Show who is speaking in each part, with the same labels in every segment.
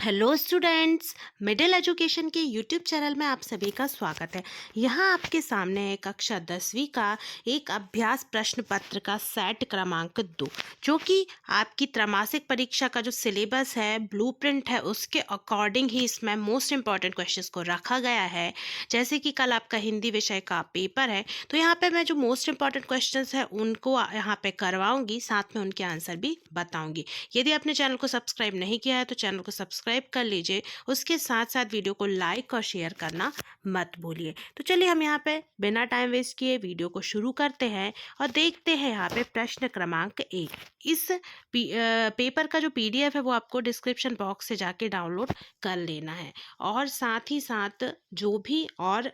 Speaker 1: Hello students, middle education के YouTube channel में आप सभी का स्वागत है। यहाँ आपके सामने है कक्षा 10वीं का एक अभ्यास प्रश्न पत्र का सेट क्रमांक 2, जो कि आपकी त्रैमासिक परीक्षा का जो सिलेबस है, ब्लूप्रिंट है, उसके अकॉर्डिंग ही इसमें मोस्ट इंपॉर्टेंट क्वेश्चंस को रखा गया है। जैसे कि कल आपका हिंदी विषय का पेपर है, तो यहाँ पे मैं जो मोस्ट इंपॉर्टेंट क्वेश्चंस है उनको यहाँ पे करवाऊंगी, साथ में उनके आंसर भी बताऊंगी। यदि आपने चैनल को सब्सक्राइब नहीं किया है तो चैनल को सब्सक्राइब कर लीजिए। उसके साथ साथ वीडियो को लाइक और शेयर करना मत भूलिए। तो चलिए हम यहाँ पे बिना टाइम वेस्ट किए वीडियो को शुरू करते हैं और देखते हैं यहाँ पे प्रश्न क्रमांक 1। इस पेपर का जो पीडीएफ है वो आपको डिस्क्रिप्शन बॉक्स से जाके डाउनलोड कर लेना है, और साथ ही साथ जो भी और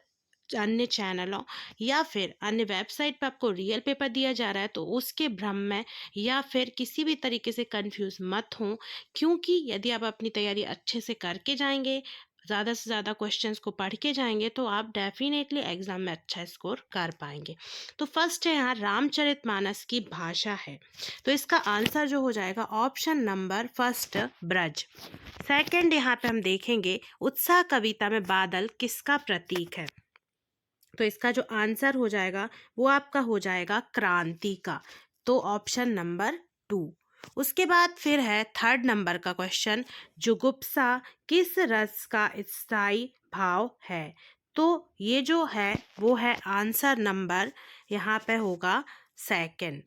Speaker 1: अन्य चैनलों या फिर अन्य वेबसाइट पर आपको रियल पेपर दिया जा रहा है तो उसके भ्रम में या फिर किसी भी तरीके से कंफ्यूज मत हों, क्योंकि यदि आप अपनी तैयारी अच्छे से करके जाएंगे, ज़्यादा से ज़्यादा क्वेश्चंस को पढ़ के जाएंगे, तो आप डेफिनेटली एग्जाम में अच्छा स्कोर कर पाएंगे। तो फर्स्ट है यहाँ रामचरितमानस की भाषा है, तो इसका आंसर जो हो जाएगा option number first Braj. Second यहाँ पे हम देखेंगे उत्साह कविता में बादल किसका प्रतीक है, तो इसका जो आंसर हो जाएगा वो आपका हो जाएगा क्रांति का, तो ऑप्शन नंबर 2। उसके बाद फिर है थर्ड नंबर का क्वेश्चन, जुगुप्सा किस रस का स्थायी भाव है, तो ये जो है वो है आंसर नंबर यहाँ पे होगा सेकंड,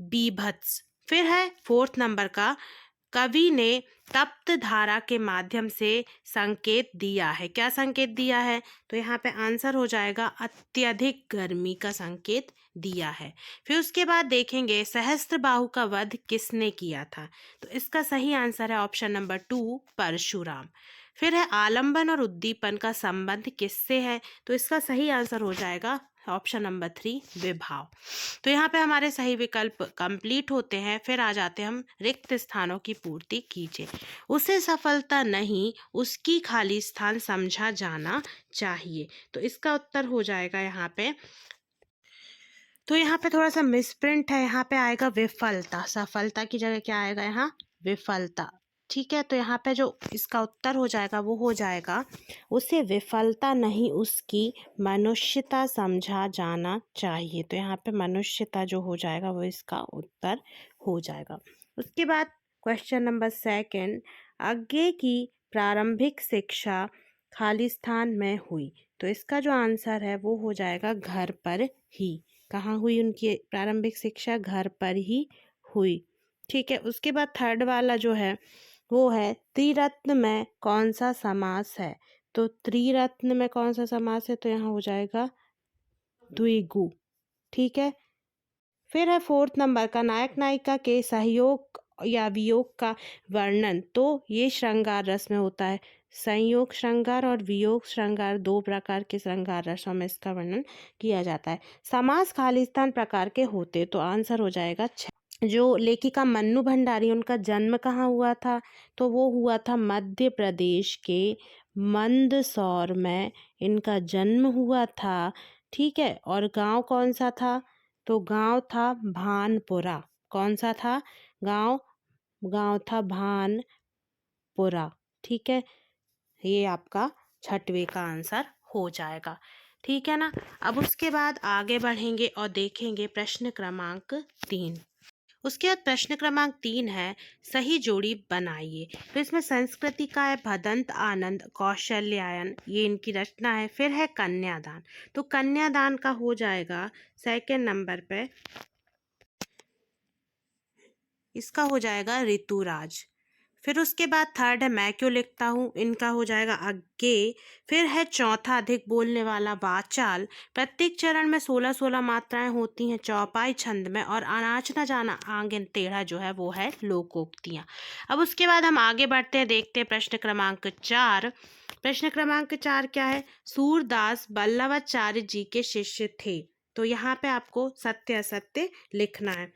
Speaker 1: बीभत्स। फिर है फोर्थ नंबर का, कवि ने तप्त धारा के माध्यम से संकेत दिया है, क्या संकेत दिया है, तो यहाँ पे आंसर हो जाएगा अत्यधिक गर्मी का संकेत दिया है। फिर उसके बाद देखेंगे सहस्त्रबाहु का वध किसने किया था, तो इसका सही आंसर है ऑप्शन नंबर 2 परशुराम। फिर है आलंबन और उद्दीपन का संबंध किससे है, तो इसका सही आंसर हो जाएगा ऑप्शन नंबर 3 विभाव। तो यहाँ पे हमारे सही विकल्प कंप्लीट होते हैं। फिर आ जाते हैं हम रिक्त स्थानों की पूर्ति कीजिए। उसे सफलता नहीं, उसकी खाली स्थान समझा जाना चाहिए, तो इसका उत्तर हो जाएगा यहाँ पे, तो यहाँ पे थोड़ा सा मिसप्रिंट है, यहाँ पे आएगा विफलता, सफलता की जगह क्या आएगा यहाँ विफलता। ठीक है, तो यहाँ पे जो इसका उत्तर हो जाएगा वो हो जाएगा उसे विफलता नहीं उसकी मनुष्यता समझा जाना चाहिए, तो यहाँ पे मनुष्यता जो हो जाएगा वो इसका उत्तर हो जाएगा। उसके बाद क्वेश्चन नंबर सेकंड, आगे की प्रारंभिक शिक्षा खालिस्तान में हुई, तो इसका जो आंसर है वो हो जाएगा घर पर ही। कहाँ हुई उनकी प्रारंभिक शिक्षा, घर पर ही हुई। ठीक है, उसके बाद थर्ड वाला जो है वो है त्रिरत्न में कौन सा समास है, तो त्रिरत्न में कौन सा समास है, तो यहाँ हो जाएगा द्विगु। ठीक है, फिर है फोर्थ नंबर का नायक नायिका के सहयोग या वियोग का वर्णन, तो ये श्रृंगार रस में होता है। संयोग श्रृंगार और वियोग श्रृंगार दो प्रकार के श्रृंगार रसों में इसका वर्णन किया जाता है। समास खालिस्तान प्रकार के होते, तो आंसर हो जाएगा 6। जो लेखिका मन्नू भंडारी, उनका जन्म कहाँ हुआ था, तो वो हुआ था मध्य प्रदेश के मंदसौर में इनका जन्म हुआ था। ठीक है, और गांव कौन सा था, तो गांव था भानपुरा। कौन सा था गांव, गांव था भानपुरा। ठीक है, ये आपका छठवें का आंसर हो जाएगा। ठीक है ना, अब उसके बाद आगे बढ़ेंगे और देखेंगे प्रश्न क्रमांक 3। उसके बाद प्रश्न क्रमांक 3 है सही जोड़ी बनाइए, तो इसमें संस्कृति का है भदंत आनंद कौशल्यायन, ये इनकी रचना है। फिर है कन्यादान, तो कन्यादान का हो जाएगा सेकंड नंबर पे, इसका हो जाएगा ऋतुराज। फिर उसके बाद थर्ड है मैं क्यों लिखता हूँ, इनका हो जाएगा अज्ञे। फिर है चौथा अधिक बोलने वाला वाचाल, प्रत्येक चरण में 16-16 मात्राएं होती हैं चौपाई छंद में, और अनाज न जाना आगे टेढ़ा जो है वो है लोकोक्तियाँ। अब उसके बाद हम आगे बढ़ते हैं, देखते हैं प्रश्न क्रमांक 4। प्रश्न क्रमांक 4 क्या है, सूरदास वल्लभाचार्य जी के शिष्य थे, तो यहाँ पे आपको सत्य असत्य लिखना है।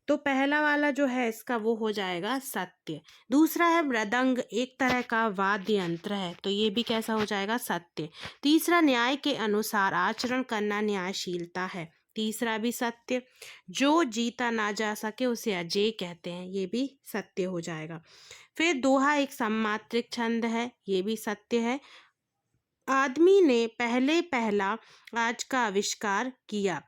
Speaker 1: तो पहला वाला जो है इसका वो हो जाएगा सत्य। दूसरा है मृदंग एक तरह का वाद्य यंत्र है, तो ये भी कैसा हो जाएगा सत्य। तीसरा न्याय के अनुसार आचरण करना न्यायशीलता है, तीसरा भी सत्य। जो जीता ना जा सके उसे अजेय कहते हैं, ये भी सत्य हो जाएगा। फिर दोहा एक सममात्रिक छंद है, ये भी सत्य है। आदमी ने पहला आज का आविष्कार किया,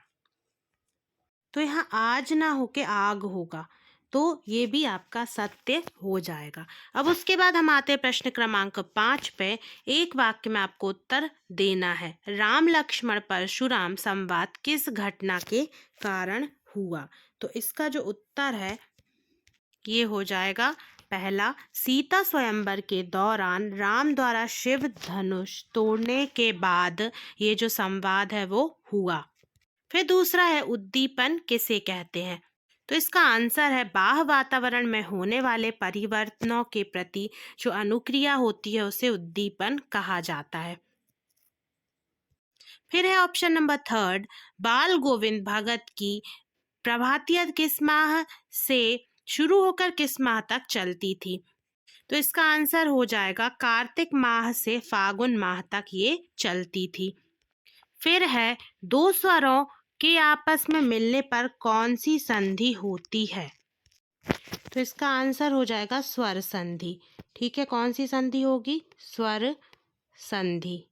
Speaker 1: तो यहाँ आज ना होके आग होगा, तो ये भी आपका सत्य हो जाएगा। अब उसके बाद हम आते हैं प्रश्न क्रमांक 5 पे। एक वाक्य में आपको उत्तर देना है। राम लक्ष्मण परशुराम संवाद किस घटना के कारण हुआ? तो इसका जो उत्तर है ये हो जाएगा पहला, सीता स्वयंवर के दौरान राम द्वारा शिव धनुष तोड़ने के बाद ये जो संवाद है वो हुआ। फिर दूसरा है उद्दीपन किसे कहते हैं? तो इसका आंसर है बाह्य वातावरण में होने वाले परिवर्तनों के प्रति जो अनुक्रिया होती है उसे उद्दीपन कहा जाता है। फिर है ऑप्शन नंबर 3, बाल गोविंद भगत की प्रभातिया किस माह से शुरू होकर किस माह तक चलती थी? तो इसका आंसर हो जाएगा कार्तिक माह से फागुन माह तक ये चलती थी। फिर है दो स्वरों के आपस में मिलने पर कौन सी संधि होती है? तो इसका आंसर हो जाएगा स्वर संधि। ठीक है, कौन सी संधि होगी? स्वर संधि।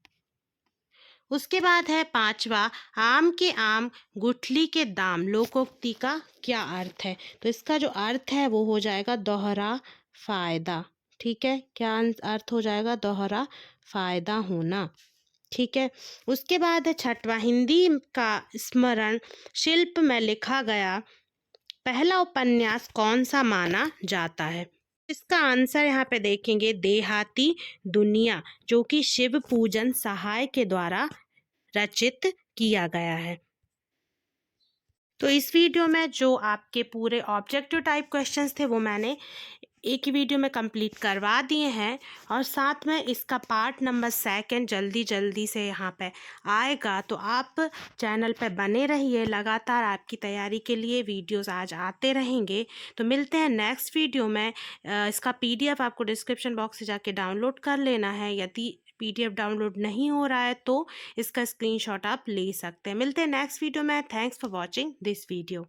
Speaker 1: उसके बाद है 5वां, आम के आम गुठली के दाम लोकोक्ति का क्या अर्थ है? तो इसका जो अर्थ है वो हो जाएगा दोहरा फायदा। ठीक है, क्या अर्थ हो जाएगा? दोहरा फायदा होना। ठीक है, उसके बाद है 6वां, हिंदी का स्मरण शिल्प में लिखा गया पहला उपन्यास कौन सा माना जाता है? इसका आंसर यहाँ पे देखेंगे देहाती दुनिया, जो कि शिव पूजन सहाय के द्वारा रचित किया गया है। तो इस वीडियो में जो आपके पूरे ऑब्जेक्टिव टाइप क्वेश्चंस थे वो मैंने एक ही वीडियो में कंप्लीट करवा दिए हैं, और साथ में इसका पार्ट नंबर 2 जल्दी से यहाँ पे आएगा। तो आप चैनल पे बने रहिए, लगातार आपकी तैयारी के लिए वीडियोस आज आते रहेंगे। तो मिलते हैं नेक्स्ट वीडियो में। इसका PDF आपको डिस्क्रिप्शन बॉक्स से जाके डाउनलोड कर लेना है। यदि PDF डाउनलोड नहीं हो रहा है तो इसका स्क्रीनशॉट आप ले सकते हैं। मिलते हैं नेक्स्ट वीडियो में। Thanks for watching this video.